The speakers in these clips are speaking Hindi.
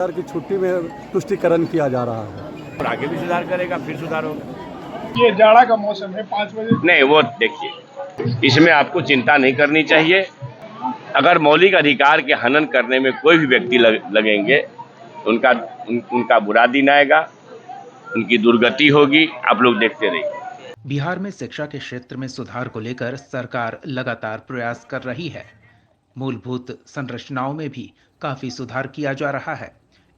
सरकार की छुट्टी में तुष्टीकरण किया जा रहा है और आगे भी सुधार करेगा, फिर सुधार होगा। ये जाड़ा का मौसम है, 5 बजे नहीं, वो देखिए, इसमें आपको चिंता नहीं करनी चाहिए। अगर मौलिक अधिकार के हनन करने में कोई भी व्यक्ति लगेंगे, उनका बुरा दिन आएगा, उनकी दुर्गति होगी। आप लोग देखते रहिए। बिहार में शिक्षा के क्षेत्र में सुधार को लेकर सरकार लगातार प्रयास कर रही है। मूलभूत संरचनाओं में भी काफी सुधार किया जा रहा है।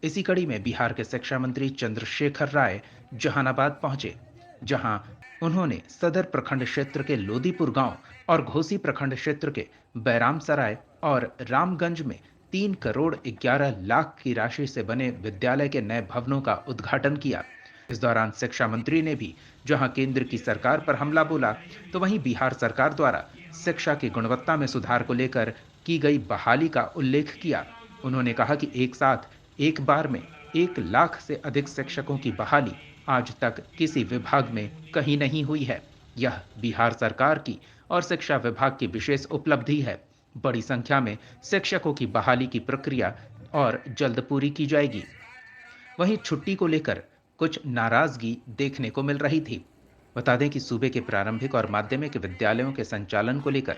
इसी कड़ी में बिहार के शिक्षा मंत्री चंद्रशेखर राय जहानाबाद पहुंचे, जहां उन्होंने सदर प्रखंड क्षेत्र के लोदीपुर गांव और घोसी प्रखंड क्षेत्र के बैराम सराय और रामगंज में 3 करोड़ 11 लाख की राशि से बने विद्यालय के नए भवनों का उद्घाटन किया। इस दौरान शिक्षा मंत्री ने भी जहां केंद्र की सरकार पर हमला बोला, तो वहीं बिहार सरकार द्वारा शिक्षा की गुणवत्ता में सुधार को लेकर की गई बहाली का उल्लेख किया। उन्होंने कहा कि एक साथ एक बार में 1 लाख से अधिक शिक्षकों की बहाली आज तक किसी विभाग में कहीं नहीं हुई है। यह बिहार सरकार की और शिक्षा विभाग की विशेष उपलब्धि है। बड़ी संख्या में शिक्षकों की बहाली की प्रक्रिया और जल्द पूरी की जाएगी। वहीं छुट्टी को लेकर कुछ नाराजगी देखने को मिल रही थी। बता दें कि सूबे के प्रारंभिक और माध्यमिक विद्यालयों के संचालन को लेकर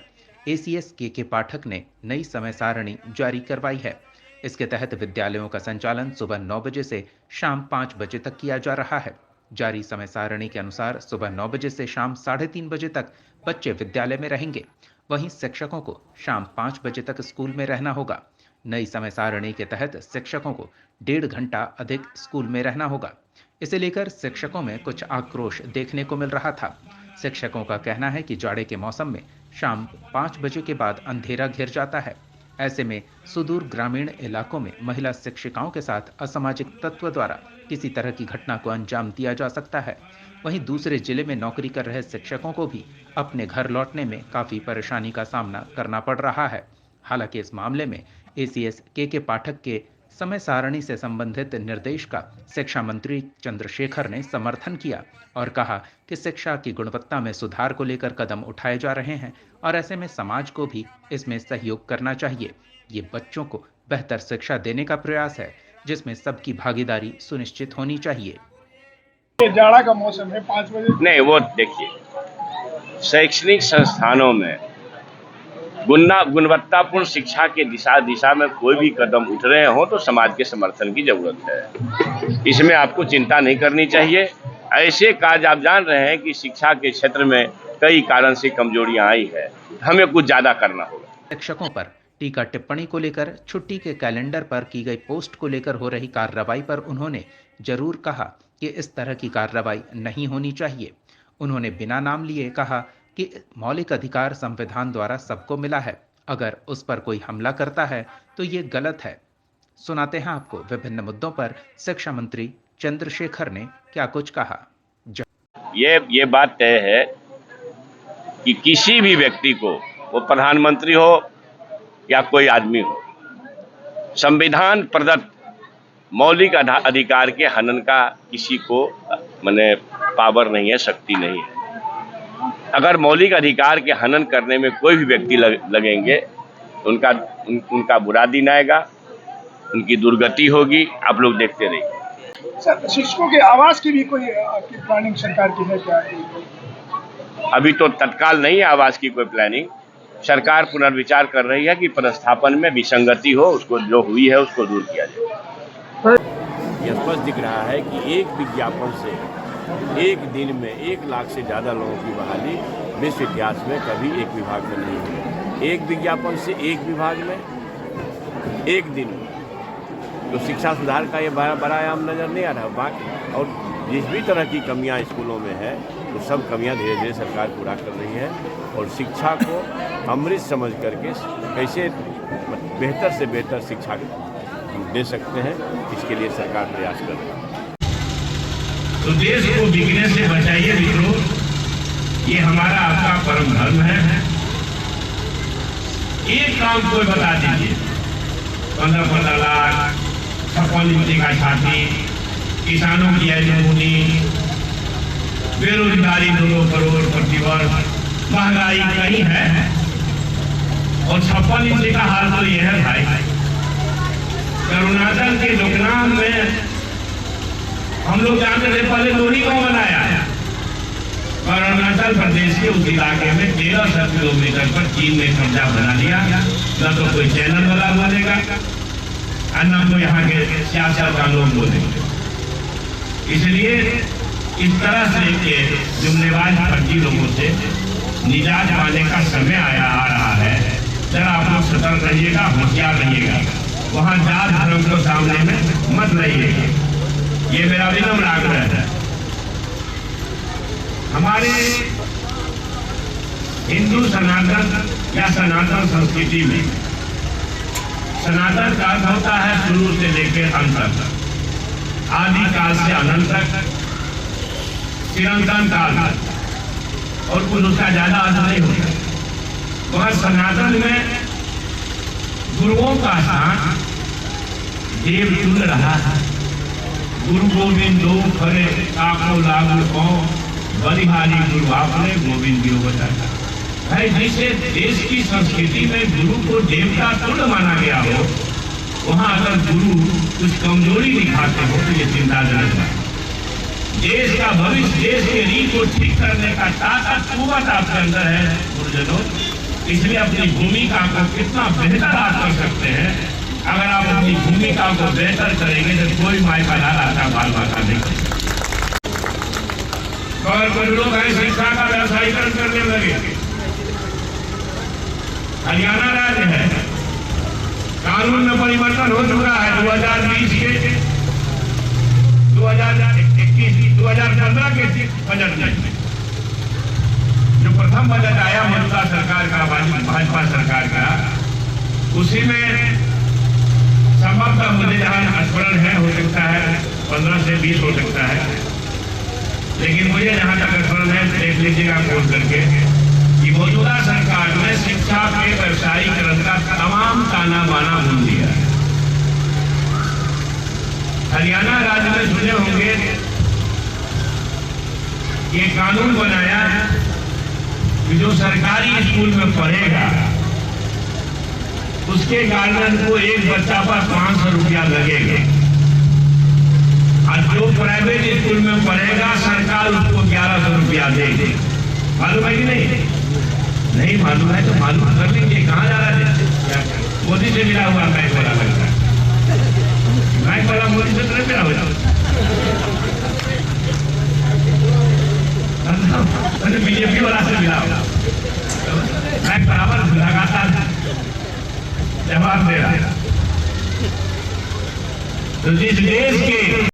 एसीएस के पाठक ने नई समय सारणी जारी करवाई है। इसके तहत विद्यालयों का संचालन सुबह 9 बजे से शाम 5 बजे तक किया जा रहा है। जारी समय सारणी के अनुसार सुबह 9 बजे से शाम 3:30 बजे तक बच्चे विद्यालय में रहेंगे। वहीं शिक्षकों को शाम 5 बजे तक स्कूल में रहना होगा। नई समय सारणी के तहत शिक्षकों को 1.5 घंटा अधिक स्कूल में रहना होगा। इसे लेकर शिक्षकों में कुछ आक्रोश देखने को मिल रहा था। शिक्षकों का कहना है कि जाड़े के मौसम में शाम 5 बजे के बाद अंधेरा घिर जाता है। ऐसे में सुदूर ग्रामीण इलाकों में महिला शिक्षिकाओं के साथ असामाजिक तत्व द्वारा किसी तरह की घटना को अंजाम दिया जा सकता है। वहीं दूसरे जिले में नौकरी कर रहे शिक्षकों को भी अपने घर लौटने में काफी परेशानी का सामना करना पड़ रहा है। हालांकि इस मामले में एसीएस के पाठक के समय सारणी से संबंधित निर्देश का शिक्षा मंत्री चंद्रशेखर ने समर्थन किया और कहा कि शिक्षा की गुणवत्ता में सुधार को लेकर कदम उठाए जा रहे हैं और ऐसे में समाज को भी इसमें सहयोग करना चाहिए। ये बच्चों को बेहतर शिक्षा देने का प्रयास है, जिसमें सबकी भागीदारी सुनिश्चित होनी चाहिए। ये जाड़ा का मौसम है, 5 बजे नहीं, वो देखिए, शैक्षणिक संस्थानों में गुणवत्तापूर्ण शिक्षा के दिशा में कोई भी कदम उठ रहे हो तो समाज के समर्थन की जरूरत है। इसमें आपको चिंता नहीं करनी चाहिए। ऐसे काज आप जान रहे हैं कि शिक्षा के क्षेत्र में कई कारण से कमजोरियां आई है, हमें कुछ ज्यादा करना होगा। शिक्षकों पर टीका टिप्पणी को लेकर, छुट्टी के कैलेंडर पर की गई पोस्ट को लेकर हो रही कार्रवाई पर उन्होंने जरूर कहा कि इस तरह की कार्रवाई नहीं होनी चाहिए। उन्होंने बिना नाम लिए कहा कि मौलिक अधिकार संविधान द्वारा सबको मिला है। अगर उस पर कोई हमला करता है तो ये गलत है। सुनाते हैं आपको विभिन्न मुद्दों पर शिक्षा मंत्री चंद्रशेखर ने क्या कुछ कहा। ये बात तय है कि किसी भी व्यक्ति को, वो प्रधानमंत्री हो या कोई आदमी हो, संविधान प्रदत्त मौलिक अधिकार के हनन का किसी को पावर नहीं है, शक्ति नहीं है। अगर मौलिक अधिकार के हनन करने में कोई भी व्यक्ति लगेंगे, उनका बुरा दिन आएगा, उनकी दुर्गति होगी। आप लोग देखते रहिए। सर, शिक्षकों के आवास की भी कोई आपकी प्लानिंग सरकार की है क्या? अभी तो तत्काल नहीं है आवास की कोई प्लानिंग। सरकार पुनर्विचार कर रही है कि पदस्थापन में विसंगति हो, उसको जो हुई है उसको दूर किया जाए। यह स्पष्ट दिख रहा है कि एक विज्ञापन से एक दिन में 1 लाख से ज़्यादा लोगों की बहाली विश्व इतिहास में कभी एक विभाग में नहीं हुई। एक विज्ञापन से एक विभाग में एक दिन में तो शिक्षा सुधार का ये बड़ा आयाम नज़र नहीं आ रहा। बाकी और जिस भी तरह की कमियां स्कूलों में है, तो सब कमियां धीरे धीरे सरकार पूरा कर रही है और शिक्षा को अमृत समझ करके कैसे बेहतर से बेहतर शिक्षा दे सकते हैं, इसके लिए सरकार प्रयास कर रही है। तो देश को बिकने से बचाइए मित्रों, ये हमारा आपका परम धर्म है। एक काम कोई बता दीजिए, 15-15 लाख, 56 इंची का छाती, किसानों की एलिमनी, बेरोजगारी 2 करोड़ प्रतिवर्ष, महंगाई कहीं है और 56 इंची का हाल तो ये है भाई। अरुणाचल के डोकलाम में हम लोग जानते थे पहले लोरी को बनाया, और अरुणाचल प्रदेश के उस इलाके में 1300 किलोमीटर पर चीन ने कब्जा बना लिया। न तो कोई चैनल वाला बोलेगा और न तो यहाँ के सियासत का लोग बोलेंगे। इसलिए इस तरह से के जुमलेबाज फर्जी लोगों से निजात पाने का समय आ रहा है। जरा आप लोग सतर्क रहिएगा, होशियार रहिएगा, वहाँ जात धर्म को सामने में मत रहिएगा। ये मेरा विनम्र आग्रह है। हमारे हिंदू सनातन या सनातन संस्कृति में सनातन का अर्थ होता है शुरू से लेकर अंत तक, आदि काल से अनंत तक, चिरंतन काल तक, और कुछ उसका ज्यादा अर्थ नहीं होता। वह सनातन में गुरुओं का स्थान देव चुन रहा है। गुरु गोविंद दो खरे काको लागू को बलिहारी गुरु आपने गोविंद जी बताया है। जिसे देश की संस्कृति में गुरु को देवता तुल्य माना गया हो, वहां अगर गुरु कुछ कमजोरी दिखाते हो तो ये चिंताजनक है। देश का भविष्य, देश के रीत को ठीक करने का ताकत कुवत आपके अंदर है गुरुजनों। इसलिए अपनी भूमिका को कितना बेहतर आप कर सकते हैं। अगर आप अपनी भूमिका को बेहतर करेंगे तो कोई माई का लाल आता बाल माता नहीं। और कुछ लोग हैं शिक्षा का व्यवसायीकरण करने लगे। हरियाणा राज्य है, कानून में परिवर्तन हो चुका है। 2020 के 2015 के बजट में जो प्रथम बजट आया मौजूदा सरकार का, भाजपा सरकार का, उसी में संभवतः मुझे जहां स्मरण है, हो सकता है 15 से 20 हो सकता है, लेकिन मुझे जहां तक स्मरण है, देख लीजिएगा खोल करके, कि मौजूदा सरकार ने शिक्षा के व्यवसायीकरण का तमाम ताना बाना भूल दिया है। हरियाणा राज्य में सुने होंगे ये कानून बनाया कि जो सरकारी स्कूल में पढ़ेगा उसके गार्जियन को एक बच्चा पर 500 रुपया लगेगा, और जो प्राइवेट स्कूल में पढ़ेगा सरकार उसको 1100 रुपया देगी। मालूम है कि नहीं? नहीं मालूम है तो मालूम कर लीजिए। कहाँ जा रहा है? मोदी से मिला हुआ बैंक वाला लगता है। बैंक वाला मोदी से तो मिला हुआ, बीजेपी वाला से मिला हुआ। बैंक बराबर लगातार जवाब दे रहा है। तो जिस देश के